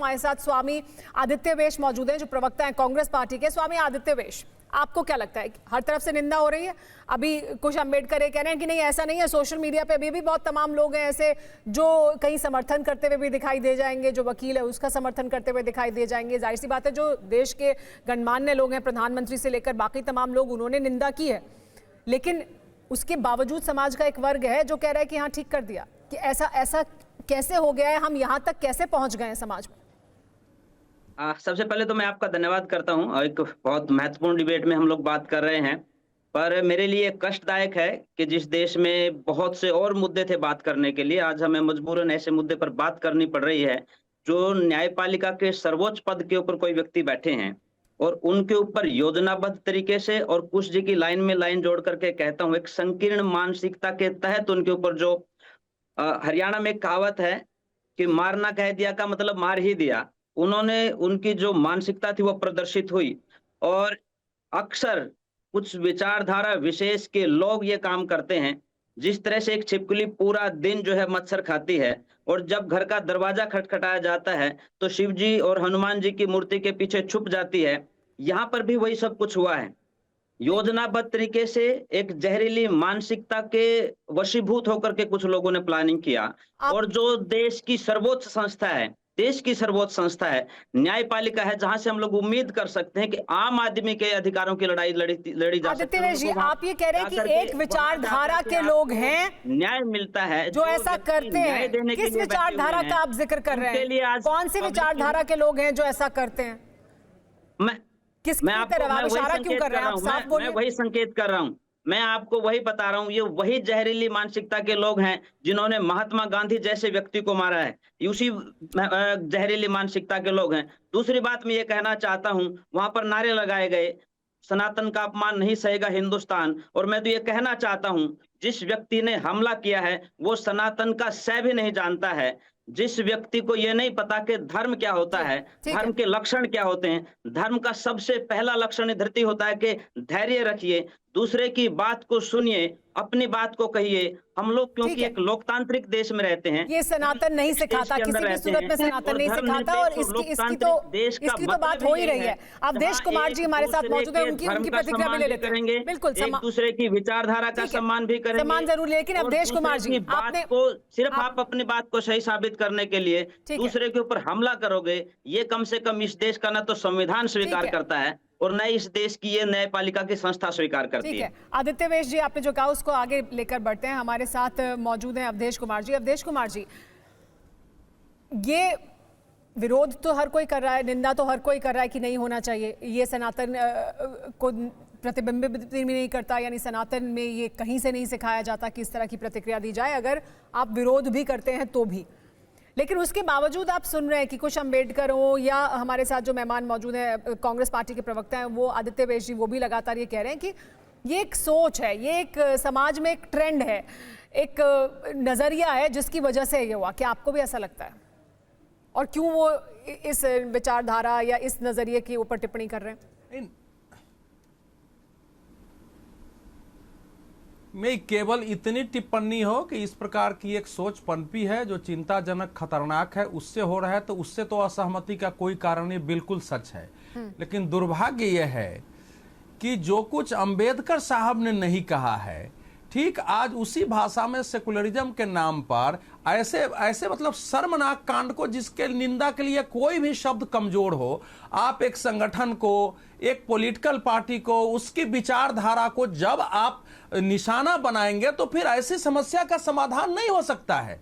हमारे साथ स्वामी आदित्य वेश मौजूद हैं, जो प्रवक्ता हैं कांग्रेस पार्टी के। स्वामी आदित्य वेश, आपको क्या लगता है, हर तरफ से निंदा हो रही है? अभी कुछ अम्बेडकर ये कह रहे हैं कि नहीं ऐसा नहीं है, सोशल मीडिया पे अभी भी बहुत तमाम लोग हैं ऐसे जो कहीं समर्थन करते हुए भी दिखाई दे जाएंगे, जो वकील है उसका समर्थन करते हुए दिखाई दे जाएंगे। जाहिर सी बात है, जो देश के गणमान्य लोग हैं, प्रधानमंत्री से लेकर बाकी तमाम लोग, उन्होंने निंदा की है, लेकिन उसके बावजूद समाज का एक वर्ग है जो कह रहा है कि हाँ ठीक कर दिया। कि ऐसा कैसे हो गया है, हम यहाँ तक कैसे पहुंच गए हैं समाज में? सबसे पहले तो मैं आपका धन्यवाद करता हूं, और एक बहुत महत्वपूर्ण डिबेट में हम लोग बात कर रहे हैं। पर मेरे लिए कष्टदायक है कि जिस देश में बहुत से और मुद्दे थे बात करने के लिए, आज हमें मजबूरन ऐसे मुद्दे पर बात करनी पड़ रही है जो न्यायपालिका के सर्वोच्च पद के ऊपर कोई व्यक्ति बैठे हैं और उनके ऊपर योजनाबद्ध तरीके से, और कुछ जी की लाइन में लाइन जोड़ करके कहता हूं, एक संकीर्ण मानसिकता के तहत उनके ऊपर जो हरियाणा में एक कहावत है कि मारना कह दिया का मतलब मार ही दिया। उन्होंने, उनकी जो मानसिकता थी वो प्रदर्शित हुई, और अक्सर कुछ विचारधारा विशेष के लोग ये काम करते हैं। जिस तरह से एक छिपकली पूरा दिन जो है मच्छर खाती है, और जब घर का दरवाजा खटखटाया जाता है तो शिव जी और हनुमान जी की मूर्ति के पीछे छुप जाती है, यहाँ पर भी वही सब कुछ हुआ है। योजनाबद्ध तरीके से एक जहरीली मानसिकता के वशीभूत होकर के कुछ लोगों ने प्लानिंग किया। और जो देश की सर्वोच्च संस्था है, देश की सर्वोच्च संस्था है, न्यायपालिका है, जहां से हम लोग उम्मीद कर सकते हैं कि आम आदमी के अधिकारों की लड़ी जा सकती है। जी, आप ये कह रहे हैं कि एक विचारधारा के लोग हैं, न्याय मिलता है, जो ऐसा करते हैं। किस विचारधारा का आप जिक्र कर रहे हैं? कौन सी विचारधारा के लोग हैं जो ऐसा करते हैं? मैं वही संकेत कर रहा हूं, मैं आपको वही बता रहा हूं। ये वही जहरीली मानसिकता के लोग हैं जिन्होंने महात्मा गांधी जैसे व्यक्ति को मारा है, उसी जहरीली मानसिकता के लोग हैं। दूसरी बात मैं ये कहना चाहता हूं, वहां पर नारे लगाए गए, सनातन का अपमान नहीं सहेगा हिंदुस्तान। और मैं तो ये कहना चाहता हूं, जिस व्यक्ति ने हमला किया है वो सनातन का सह भी नहीं जानता है। जिस व्यक्ति को ये नहीं पता कि धर्म क्या होता है, धर्म के लक्षण क्या होते हैं। धर्म का सबसे पहला लक्षण धरती होता है कि धैर्य रखिए, दूसरे की बात को सुनिए, अपनी बात को कहिए। हम लोग क्योंकि एक लोकतांत्रिक देश में रहते हैं, ये सनातन नहीं सिखाता, किसी भी सूरत में सनातन नहीं सिखाता, और इसकी तो बात हो ही रही है। अवधेश कुमार जी हमारे साथ मौजूद है, उनकी प्रतिक्रिया भी ले लेते हैं। बिल्कुल, एक दूसरे की विचारधारा का सम्मान भी करेंगे, सम्मान जरूर। लेकिन अवधेश कुमार जी, आपने सिर्फ आप अपनी बात को सही साबित करने के लिए दूसरे के ऊपर हमला करोगे, ये कम से कम इस देश का न तो संविधान स्वीकार करता है और न इस देश की ये न्यायपालिका की संस्था स्वीकार करती है। आदित्य वेश जी, आपने जो कहा उसको आगे लेकर बढ़ते हैं। हमारे साथ मौजूद हैं अवधेश कुमार जी। अवधेश कुमार जी, ये विरोध तो हर कोई कर रहा है, निंदा तो हर कोई कर रहा है कि नहीं होना चाहिए, ये सनातन को प्रतिबिंबित भी नहीं करता, यानी सनातन में ये कहीं से नहीं सिखाया जाता कि इस तरह की प्रतिक्रिया दी जाए, अगर आप विरोध भी करते हैं तो भी। लेकिन उसके बावजूद आप सुन रहे हैं कि कुछ अम्बेडकर हो, या हमारे साथ जो मेहमान मौजूद हैं कांग्रेस पार्टी के प्रवक्ता हैं वो आदित्य वेश जी, वो भी लगातार ये कह रहे हैं कि ये एक सोच है, ये एक समाज में एक ट्रेंड है, एक नजरिया है जिसकी वजह से ये हुआ। क्या आपको भी ऐसा लगता है? और क्यों वो इस विचारधारा या इस नजरिए के ऊपर टिप्पणी कर रहे हैं? में केवल इतनी टिप्पणी हो कि इस प्रकार की एक सोच पनपी है जो चिंताजनक, खतरनाक है, उससे हो रहा है, तो उससे तो असहमति का कोई कारण नहीं, बिल्कुल सच है। लेकिन दुर्भाग्य यह है कि जो कुछ अंबेडकर साहब ने नहीं कहा है, ठीक आज उसी भाषा में सेकुलरिज्म के नाम पर ऐसे मतलब शर्मनाक कांड को, जिसके निंदा के लिए कोई भी शब्द कमजोर हो, आप एक संगठन को, एक पॉलिटिकल पार्टी को, उसकी विचारधारा को जब आप निशाना बनाएंगे तो फिर ऐसी समस्या का समाधान नहीं हो सकता है।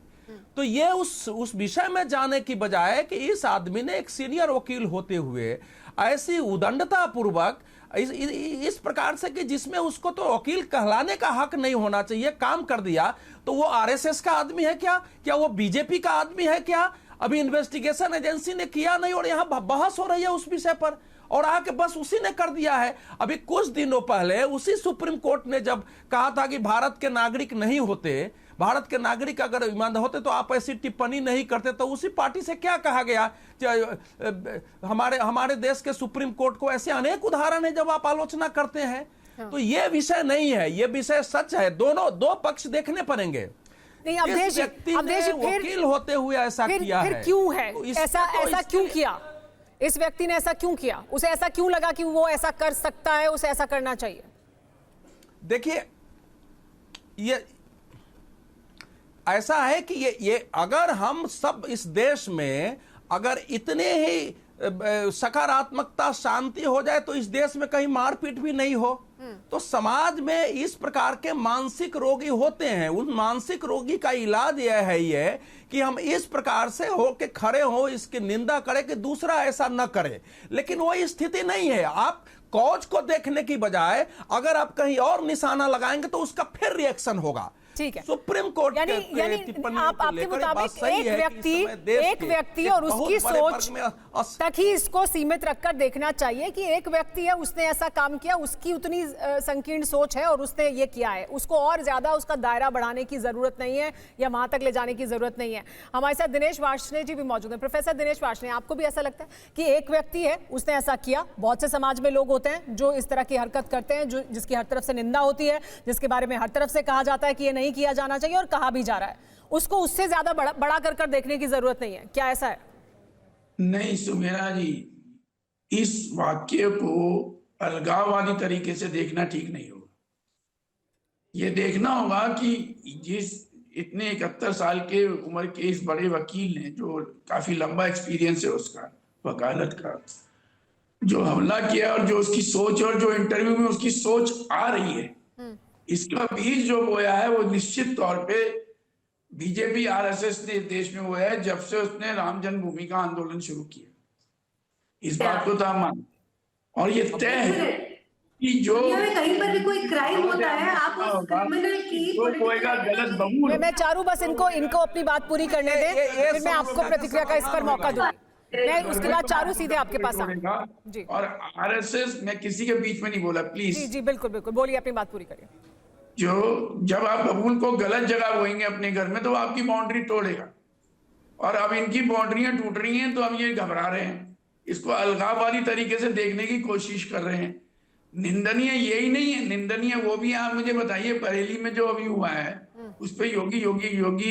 तो ये उस विषय में जाने की बजाय कि इस आदमी ने एक सीनियर वकील होते हुए ऐसी उदंडता पूर्वक इस प्रकार से कि जिसमें उसको तो वकील कहलाने का हक नहीं होना चाहिए, काम कर दिया। तो वो आरएसएस का आदमी है क्या वो बीजेपी का आदमी है क्या? अभी इन्वेस्टिगेशन एजेंसी ने किया नहीं और यहाँ बहस हो रही है उस विषय पर, और आके बस उसी ने कर दिया है। अभी कुछ दिनों पहले उसी सुप्रीम कोर्ट ने जब कहा था कि भारत के नागरिक नहीं होते, भारत के नागरिक अगर ईमानदार होते तो आप ऐसी टिप्पणी नहीं करते, तो उसी पार्टी से क्या कहा गया? हमारे देश के सुप्रीम कोर्ट को ऐसे अनेक उदाहरण है जब आप आलोचना करते हैं। तो ये विषय नहीं है, ये विषय सच है। दो पक्ष देखने पड़ेंगे। नहीं, इस अवधेश जी, व्यक्ति अवधेश ने जी, फिर- वकील होते हुए ऐसा किया फिर है। क्यों है तो इसमें ऐसा, तो ऐसा इसके क्यों लिए- किया? इस व्यक्ति ने ऐसा क्यों किया? उसे ऐसा क्यों लगा कि वो ऐसा कर सकता है, उसे ऐसा करना चाहिए? देखिए, ये ऐसा है कि ये अगर हम सब इस देश में अगर इतने ही सकारात्मकता, शांति हो जाए तो इस देश में कहीं मारपीट भी नहीं हो। तो समाज में इस प्रकार के मानसिक रोगी होते हैं, उन मानसिक रोगी का इलाज यह है ये कि हम इस प्रकार से हो के खड़े हो, इसकी निंदा करें कि दूसरा ऐसा न करे। लेकिन वो स्थिति नहीं है। आप कॉज को देखने की बजाय अगर आप कहीं और निशाना लगाएंगे तो उसका फिर रिएक्शन होगा। ठीक है, सुप्रीम कोर्ट यानी आपके मुताबिक एक व्यक्ति और उसकी सोच तक ही इसको सीमित रखकर देखना चाहिए कि एक व्यक्ति है, उसने ऐसा काम किया, उसकी उतनी संकीर्ण सोच है और उसने ये किया है, उसको और ज्यादा उसका दायरा बढ़ाने की जरूरत नहीं है या वहां तक ले जाने की जरूरत नहीं है। हमारे साथ दिनेश वार्ष्णेय जी भी मौजूद हैं। प्रोफेसर दिनेश वार्ष्णेय, आपको भी ऐसा लगता है कि एक व्यक्ति है, उसने ऐसा किया? बहुत से समाज में लोग होते हैं जो इस तरह की हरकत करते हैं, जो जिसकी हर तरफ से निंदा होती है, जिसके बारे में हर तरफ से कहा जाता है कि ये नहीं किया जाना चाहिए और कहा भी जा रहा है। उसको उससे ज्यादा बड़ा कर देखने की जरूरत नहीं है, क्या ऐसा है? नहीं सुमेरा जी, इस वाक्य को अलगाववादी तरीके से देखना ठीक नहीं होगा। ये देखना होगा कि जिस इतने 71 साल के उम्र के इस बड़े वकील ने, जो काफी लंबा एक्सपीरियंस है उसका वकालत का, जो हमला किया और जो उसकी सोच और जो इंटरव्यू में उसकी सोच आ रही है, इसका बीज जो बोया है वो निश्चित तौर पे बीजेपी आरएसएस ने इस देश में बोया है जब से उसने राम जन्मभूमि का आंदोलन शुरू किया। इस बात को तो हम मानते हैं और ये तय है कि जो कहीं पर भी कोई क्राइम होता है, आप उस क्रिमिनल की होएगा गलत बबूल। मैं चारूं बस इनको अपनी बात पूरी करने दें, फिर मैं आपको प्रतिक्रिया का इस पर मौका दूंगी। मैं उसके बाद चारू सीधे आपके पास आऊंगा जी। और आरएसएस, मैं किसी के बीच में नहीं बोला, प्लीज जी जी, बिल्कुल बिल्कुल, बोलिए, अपनी बात पूरी करिए। जो जब आप बबूल को गलत जगह बोएंगे अपने घर में तो वो आपकी बाउंड्री तोड़ेगा, और अब इनकी बाउंड्रियां टूट रही हैं तो अब ये घबरा रहे हैं, इसको अलगाववादी तरीके से देखने की कोशिश कर रहे हैं। निंदनीय यही नहीं है, निंदनीय वो भी आप मुझे बताइए, बरेली में जो अभी हुआ है उस पर योगी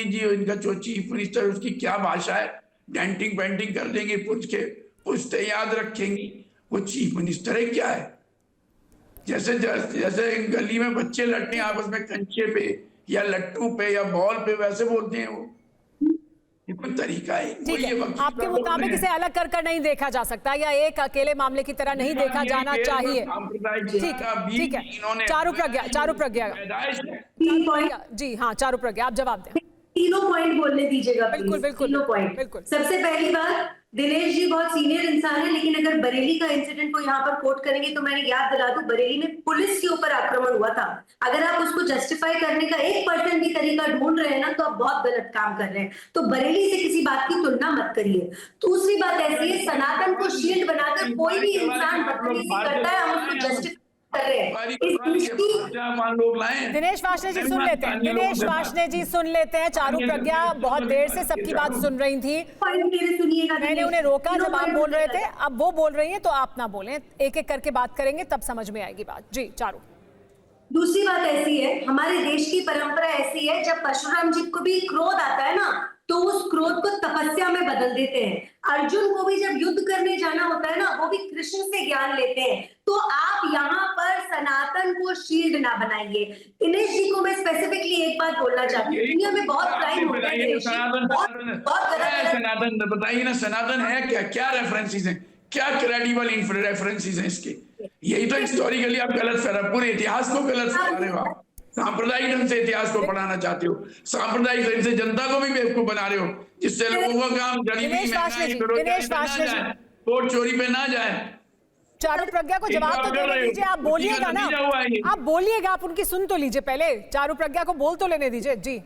जी इनका जो चीफ मिनिस्टर, उसकी क्या भाषा है, डेंटिंग पेंटिंग कर देंगे, पुछते याद रखेंगी, वो चीफ मिनिस्टर है क्या है? जैसे गली में बच्चे लड़ते हैं आपस में कंचे पे या लट्टू पे या बॉल पे, वैसे बोलते हैं वो। ये कोई तरीका है? ठीक है, आपके मुताबिक इसे अलग कर नहीं देखा जा सकता या एक अकेले मामले की तरह नहीं देखा जाना चाहिए? ठीक है, चारू प्रज्ञा जी हाँ, चारू प्रज्ञा, आप जवाब दें। तीनों पॉइंट बोलने दीजिएगा बिल्कुल तीनों पॉइंट। बिल्कुल। सबसे पहली बात, दिनेश जी बहुत सीनियर इंसान है, लेकिन अगर बरेली का इंसिडेंट को यहाँ पर कोट करेंगे तो मैंने याद दिला दूं, बरेली में पुलिस के ऊपर आक्रमण हुआ था। अगर आप उसको जस्टिफाई करने का 1% भी तरीका ढूंढ रहे हैं ना, तो आप बहुत गलत काम कर रहे हैं। तो बरेली से किसी बात की तुलना मत करिए। दूसरी बात ऐसी है, सनातन को शील्ड बनाकर कोई भी इंसान बदतमीजी करता है, हम उसको जस्टिफाई कर रहे हैं। दिनेश वार्ष्णेय जी सुन लेते हैं, दिनेश वार्ष्णेय जी सुन लेते हैं। चारू प्रज्ञा बहुत देर से सबकी बात सुन रही थी, मैंने उन्हें रोका जब आप बोल रहे थे, अब वो बोल रही हैं तो आप ना बोलें, एक एक करके बात करेंगे तब समझ में आएगी बात। जी चारू। दूसरी बात ऐसी है, हमारे देश की परंपरा ऐसी है, जब परशुराम जी को भी क्रोध आता है ना, तो उस क्रोध को तपस्या में बदल देते हैं। अर्जुन को भी जब युद्ध करने जाना होता है ना, वो भी कृष्ण से ज्ञान लेते हैं। तो आप यहाँ पर सनातन को शील्ड ना बनाइए। दिनेश जी को मैं स्पेसिफिकली एक बात बोलना चाहती हूँ, दुनिया में बहुत क्राइम होता है, सनातन बताइए ना, सनातन है क्या? क्या रेफरेंसेस हैं, क्या क्रेडिबल रेफरेंसेस हैं इसके? यही तो हिस्टोरिकली आप गलत कर रहे हो, पूरे इतिहास को गलत कर रहे हो आप। सांप्रदायिक ढंग से इतिहास को पढ़ाना चाहते हो, सांप्रदायिक ढंग से जनता को भी बेवकूफ बना रहे हो, जिससे लोगों का काम गरीबी, महंगाई, बेरोजगारी पे ना जाए, वोट चोरी पे ना जाए। चारू प्रज्ञा को जवाब तो देने दीजिए, आप बोलिएगा ना, आप बोलिएगा, आप उनकी सुन तो लीजिए पहले, चारू प्रज्ञा को बोल तो लेने दीजिए। जी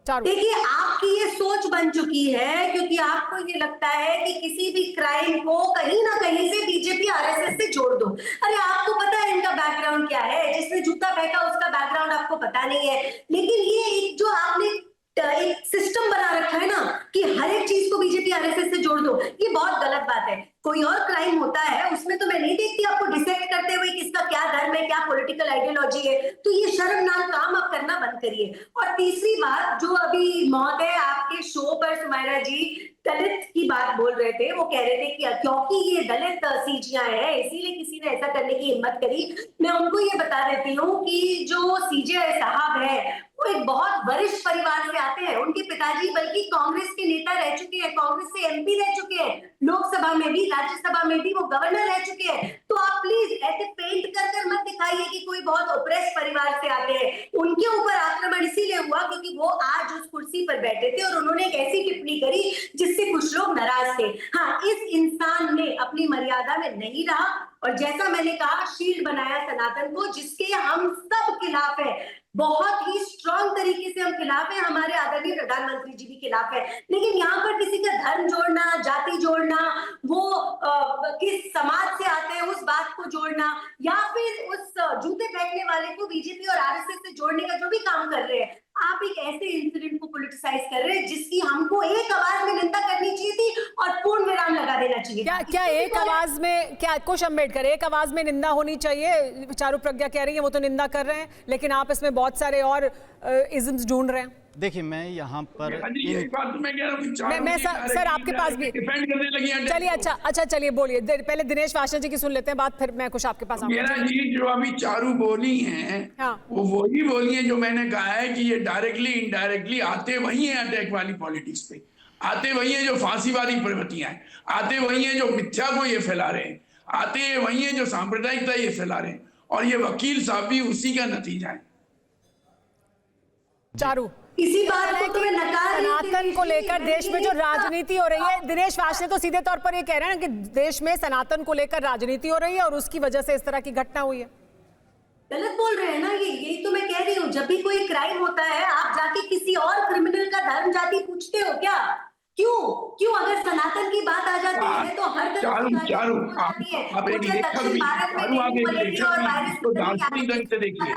चारू। देखिए, आपकी ये सोच बन चुकी है, क्योंकि आपको ये लगता है कि किसी भी क्राइम को कहीं ना कहीं से बीजेपी आरएसएस से जोड़ दो। अरे आपको पता है इनका बैकग्राउंड क्या है, जिसने जूता फेंका उसका बैकग्राउंड आपको पता नहीं है। लेकिन ये एक जो आपने एक सिस्टम बना रखा है ना कि हर एक चीज को बीजेपी आरएसएस से जोड़ दो, ये बहुत गलत बात है। कोई और क्राइम होता है उसमें तो मैं नहीं देखती आपको डिसेक्ट करते हुए किसका क्या धर्म है, क्या पॉलिटिकल आइडियोलॉजी है। तो ये शर्मनाक काम आप करना बंद करिए। और तीसरी बात, जो अभी महोदय आपके शो पर सुमायरा जी दलित की बात बोल रहे थे, वो कह रहे थे कि क्योंकि ये दलित सीजियां हैं इसीलिए किसी ने ऐसा करने की हिम्मत करी। मैं उनको ये बता देती हूँ कि जो सीजे साहब है वो एक बहुत वरिष्ठ परिवार से आते हैं। उनके पिताजी बल्कि कांग्रेस के नेता रह चुके हैं, कांग्रेस से एमपी रह चुके हैं, लोकसभा में भी राज्यसभा में भी वो गवर्नर रह चुके हैं। तो आप प्लीज ऐसे पेंट कर कर मत दिखाइए कि कोई बहुत ओप्रेस परिवार से आते हैं। उनके ऊपर आक्रमण इसीलिए हुआ क्योंकि वो आज उस कुर्सी पर बैठे थे और उन्होंने एक ऐसी टिप्पणी करी जिससे कुछ लोग नाराज थे। हाँ, इस इंसान ने अपनी मर्यादा में नहीं रहा और जैसा मैंने कहा शील्ड बनाया सनातन को, जिसके हम सब खिलाफ है, बहुत ही स्ट्रॉन्ग तरीके से हम खिलाफ है। हमारे आदरणीय प्रधानमंत्री जी भी खिलाफ है। लेकिन यहाँ पर किसी का धर्म जोड़ना, जाति जोड़ना, वो किस समाज से आते हैं उस बात को जोड़ना, या फिर उस जूते फेंकने वाले को बीजेपी और आरएसएस से जोड़ने का जो भी काम कर रहे हैं, आप एक ऐसे इंसिडेंट को पॉलिटिसाइज कर रहे हैं जिसकी हमको एक आवाज में निंदा करनी चाहिए थी और पूर्ण विराम लगा देना चाहिए। क्या एक आवाज में, क्या कुछ अम्बेडकर एक आवाज में निंदा होनी चाहिए? चारू प्रज्ञा कह रही है वो तो निंदा कर रहे हैं, लेकिन आप इसमें बहुत सारे और इज्म्स ढूंढ रहे हैं। देखिए मैं यहाँ पर सर आपके पास भी चलिए, अच्छा चलिए बोलिए, पहले दिनेश वाशना जी की सुन लेते हैं बात, फिर मैं कुछ आपके पास मेरा जी जो अभी चारू बोली हैं, हाँ। वो वही बोली है जो मैंने कहा है कि ये डायरेक्टली इनडायरेक्टली आते वही है अटैक वाली पॉलिटिक्स पे, आते वही है जो फांसीवादी प्रवृत्तियां हैं, आते वही है जो मिथ्या को ये फैला रहे हैं, आते वही है जो सांप्रदायिकता ये फैला रहे हैं, और ये वकील साहब भी उसी का नतीजा है। चारू, इसी बात को तो मैं नकार रही थी। सनातन को लेकर देश में जो राजनीति हो रही है, दिनेश वाशना तो सीधे तौर पर ये कह रहे हैं कि देश में सनातन को लेकर राजनीति हो रही है और उसकी वजह से इस तरह की घटना हुई है। गलत बोल रहे हैं ना, ये यही तो मैं कह रही हूँ। जब भी कोई क्राइम होता है आप जाके किसी और क्रिमिनल का धर्म जाति पूछते हो क्या? क्यों अगर सनातन की बात आ जाती है तो हर तरह की चारू आप एक लेखक भी इसको दार्शनिक ढंग से देखिए,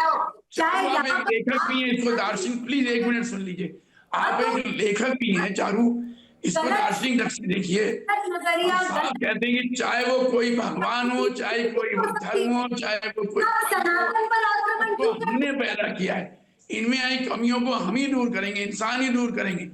चारू आप एक लेखक भी हैं, इसको दार्शनिक, प्लीज एक मिनट सुन लीजिए, आप एक लेखक भी हैं चारू, इसको दार्शनिक ढंग से देखिए। आप कहते हैं कि चाहे वो कोई भगवान हो, चाहे कोई धर्म हो, चाहे वो कोई, सनातन पर आक्रमण हमने पैदा किया है, इनमें आई कमियों को हम ही दूर करेंगे, इंसान ही दूर करेंगे।